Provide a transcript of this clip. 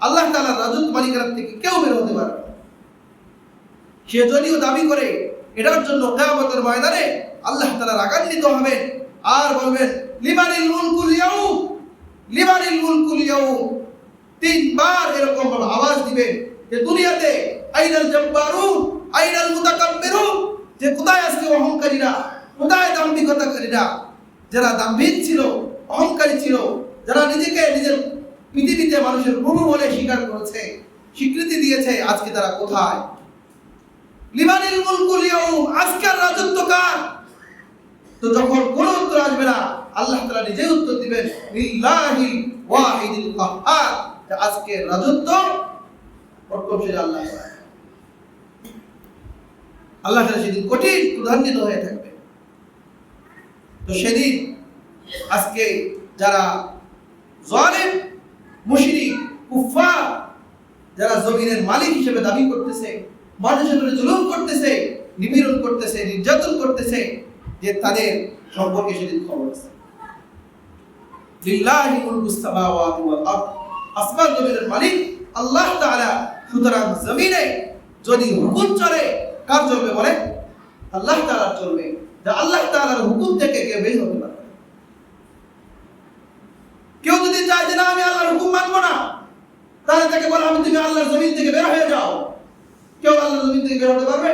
আল্লাহ তাআলার রাজত্ব মালিকানা থেকে কেউ বের হতে পারবে না। সে যদিও দাবি করে এটার জন্য কিয়ামতের ময়দানে আল্লাহ তাআলা রাগান্বিত হবেন আর বলবেন লিমানিল মুলকুল ইয়াউম, লিমানিল মুলকুল ইয়াউম। তিনবার এরকম আওয়াজ দিবে যে দুনিয়াতে আইনাল জাব্বারুন, আইনাল মুতাকাব্বিরুন, যে কোথায় আজকে অহংকারীরা, কোথায় দাম্ভিকতাকারীরা, যারা দাম্ভিক ছিল, অহংকারী ছিল, যারা নিজেকে নিজের পৃথিবীতে মানুষের প্রভু বলে স্বীকার করেছে, স্বীকৃতি দিয়েছে, আজকে তারা কোথায়? লিমানিল মুলকুল ইয়াউম, আজকের রাজত্ব কার? তো যখন কোন উত্তর আসবে না, আল্লাহ তাআলা নিজে উত্তর দিবেন লিল্লাহিল ওয়াহিদিল কাহ্হার, আজকে রাজত্ব প্রকৃতপক্ষে আল্লাহ। আল্লাহ তাআলা সেদিন কঠিন ক্রোধান্বিত হয়ে থাকবে। তো সেদিন আজকে যারা জালিম, মুশরিক, কুফফার, যারা জমিনের মালিক হিসেবে দাবি করতেছে, মানুষের উপরে জুলুম করতেছে, নিপীড়ন করতেছে, নির্যাতন করতেছে, যে তাদের সম্পর্কে সেদিন খবর আছে। লিল্লাহি মুলকুস সামাওয়াতি ওয়াল আরদ, আসমান জমিনের মালিক আল্লাহ তাআলা। সুতরাং জমিনে যদি হুকুম চলে, কার চলবে বলে? আল্লাহ তাআলার চলবে। যে আল্লাহ তাআলার হুকুম থেকে কেউ বের হতে পারবে না। কেউ যদি চায় যে না আমি আল্লাহর হুকুম মানবো না, তাহলে তাকে বলা হবে তুমি আল্লাহর জমিন থেকে বের হয়ে যাও। কেউ আল্লাহর জমিন থেকে বের হতে পারবে?